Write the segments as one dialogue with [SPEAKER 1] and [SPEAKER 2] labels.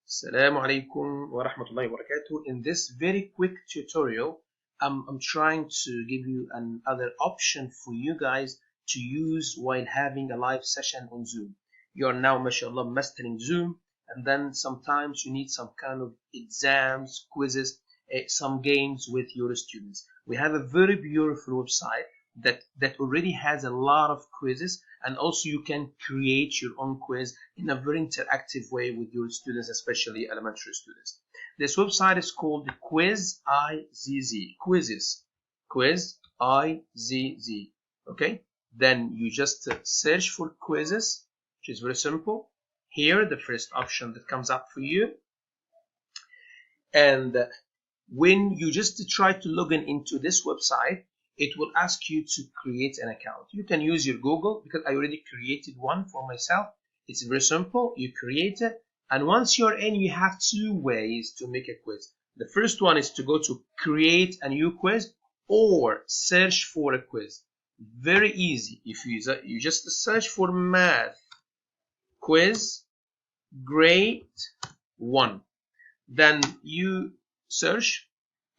[SPEAKER 1] Assalamu alaikum wa rahmatullahi wa barakatuh. In this very quick tutorial, I'm trying to give you another option for you guys to use while having a live session on Zoom. You are now, mashallah, mastering Zoom, and then sometimes you need some kind of exams, quizzes, some games with your students. We have a very beautiful website that already has a lot of quizzes, and also you can create your own quiz in a very interactive way with your students, especially elementary students. This website is called Quizizz. Quizizz. Okay, then you just search for quizzes, which is very simple. Here, the first option that comes up for you, and when you just try to log in into this website, it will ask you to create an account. You can use your Google, because I already created one for myself. It's very simple. You create it, and once you're in, you have two ways to make a quiz. The first one is to go to create a new quiz or search for a quiz. Very easy. If you just search for math quiz grade 1, then you search.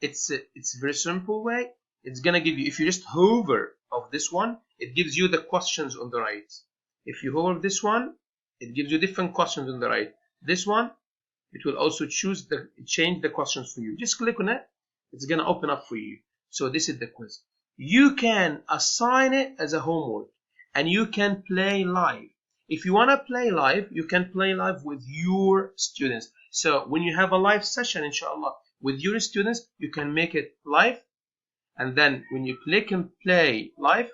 [SPEAKER 1] It's a very simple way. It's gonna give you, if you just hover of this one, it gives you the questions on the right. If you hover this one, it gives you different questions on the right. This one, it will also change the questions for you. Just click on it. It's gonna open up for you. So this is the quiz. You can assign it as a homework, and you can play live. If you wanna play live, you can play live with your students. So when you have a live session, inshallah, with your students, you can make it live. And then when you click and play live,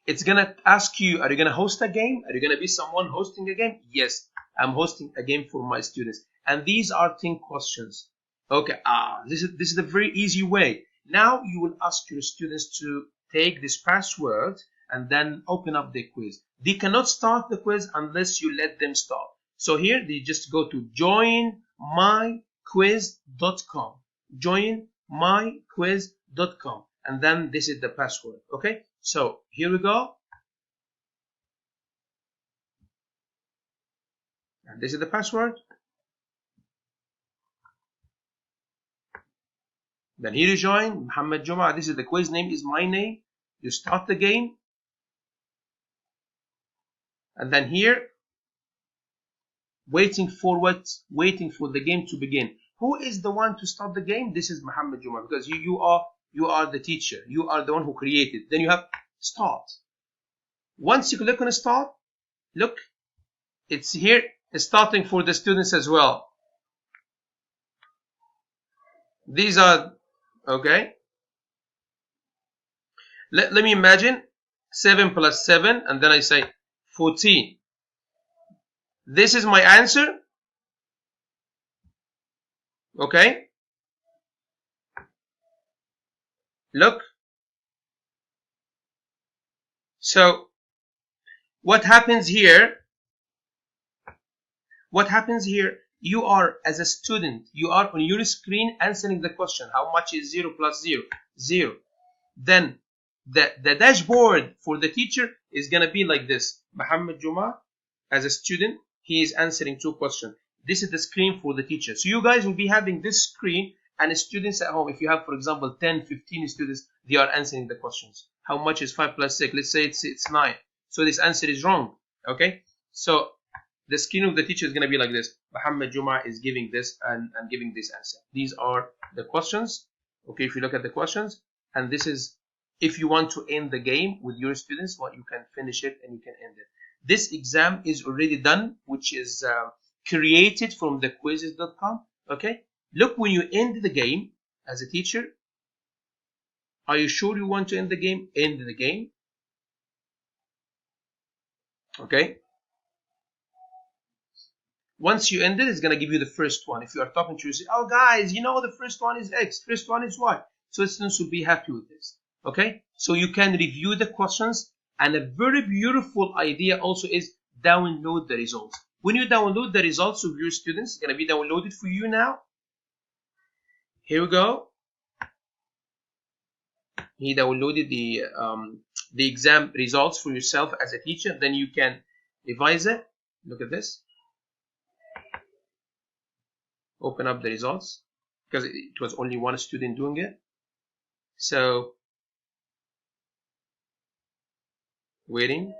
[SPEAKER 1] it's gonna ask you, are you gonna host a game? Are you gonna be someone hosting a game? Yes, I'm hosting a game for my students. And these are 10 questions. Okay, this is a very easy way. Now you will ask your students to take this password and then open up the quiz. They cannot start the quiz unless you let them start. So here they just go to joinmyquiz.com. Joinmyquiz.com, and then this is the password. Okay, so here we go, and this is the password. Then here you join Muhammad Juma. This is the quiz name, is my name. You start the game, and then here waiting for the game to begin. Who is the one to start the game? This is Muhammad Juma, because you are the teacher. You are the one who created. Then you have start. Once you click on start, look, it's here. It's starting for the students as well. These are, okay. Let me imagine 7 plus 7, and then I say 14. This is my answer. Okay, look. So what happens here? You are, as a student, you are on your screen answering the question. How much is 0 plus 0? 0. Then the dashboard for the teacher is gonna be like this. Muhammad Juma, as a student, he is answering 2 questions. This is the screen for the teacher. So you guys will be having this screen, and the students at home, if you have, for example, 10, 15 students, they are answering the questions. How much is 5 plus 6? Let's say it's 9. So this answer is wrong. Okay? So the screen of the teacher is going to be like this. Muhammad Juma is giving this and giving this answer. These are the questions. Okay, if you look at the questions, and this is, if you want to end the game with your students, well, you can finish it and you can end it. This exam is already done, which is created from the Quizizz.com. Okay, look, when you end the game as a teacher, are you sure you want to end the game? End the game. Okay, once you end it, it's going to give you the first one. If you are talking to you, say, oh guys, you know, the first one is X, first one is Y. So students will be happy with this. Okay, so you can review the questions, and a very beautiful idea also is download the results. When you download the results of your students, it's going to be downloaded for you now. Here we go. He downloaded the exam results for yourself as a teacher. Then you can revise it. Look at this. open up the results because it was only one student doing it. So waiting.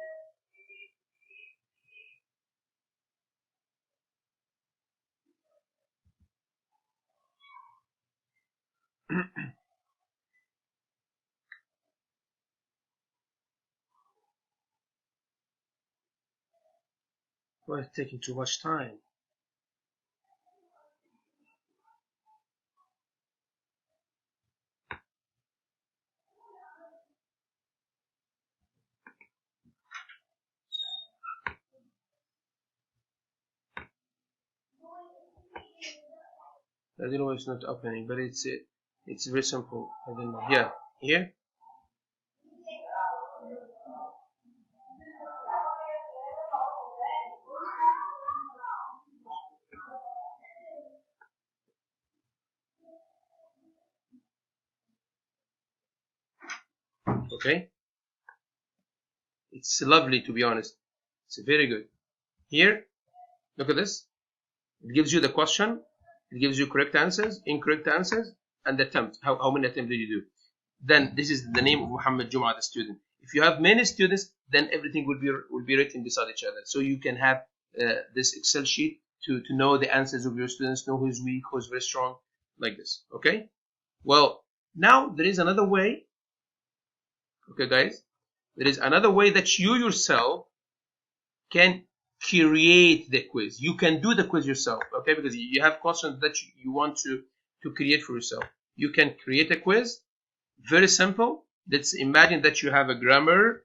[SPEAKER 1] Well, it's taking too much time. I don't know why it's not opening, but it's very simple. I don't know. Yeah, here. Okay. It's lovely, to be honest. It's very good. Here, look at this. It gives you the question. It gives you correct answers, incorrect answers, and attempt. How many attempts did you do? Then this is the name of Muhammad Jum'a, the student. If you have many students, then everything will be written beside each other. So you can have this Excel sheet to know the answers of your students, know who's weak, who's very strong, like this. Okay. Well, now there is another way. Okay, guys, there is another way that you yourself can create the quiz. You can do the quiz yourself, okay, because you have questions that you want to create for yourself. You can create a quiz. Very simple. Let's imagine that you have a grammar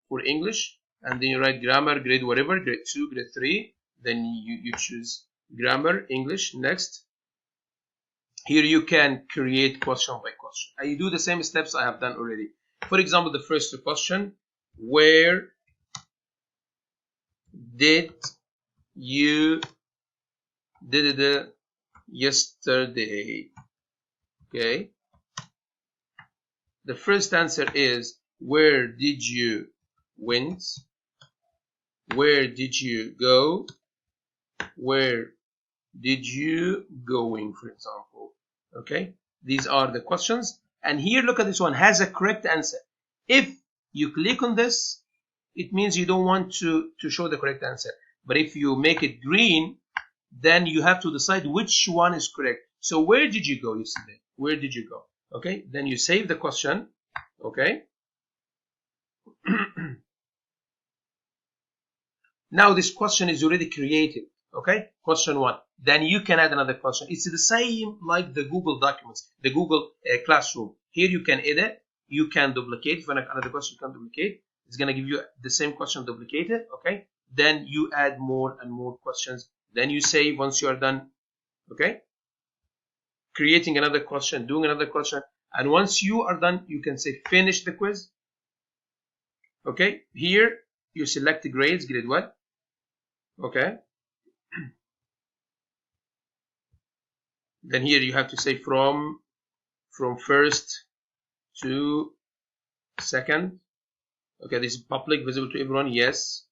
[SPEAKER 1] for English, and then you write grammar, grade whatever, grade 2, grade 3. Then you choose grammar, English. Next. Here you can create question by question. And you do the same steps I have done already. For example, the first question, where did you did it yesterday? Okay. The first answer is, where did you went? Where did you go? Where did you going, for example? Okay, these are the questions. And here, look at this one, has a correct answer. If you click on this, it means you don't want to show the correct answer. But if you make it green, then you have to decide which one is correct. So where did you go yesterday? Where did you go? Okay, then you save the question. Okay. Now this question is already created. Okay, question 1. Then you can add another question. It's the same like the Google Documents, the Google Classroom. Here you can edit, you can duplicate. If another question you can duplicate, it's going to give you the same question duplicated. Okay, then you add more and more questions. Then you save once you are done. Okay, creating another question, doing another question. And once you are done, you can say finish the quiz. Okay, here you select the grades, grade 1. Okay. Then here you have to say from first to second. Okay, this is public, visible to everyone. Yes.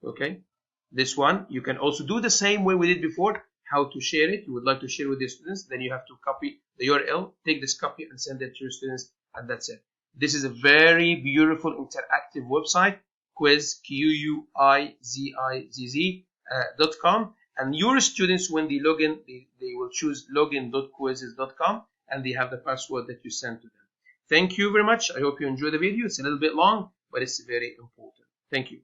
[SPEAKER 1] Okay. This one, you can also do the same way we did before. How to share it. You would like to share with your students. Then you have to copy the URL, take this copy and send it to your students. And that's it. This is a very beautiful interactive website. Quiz, Quizizz.com. And your students, when they log in, they will choose login.quizizz.com, and they have the password that you send to them. Thank you very much. I hope you enjoyed the video. It's a little bit long, but it's very important. Thank you.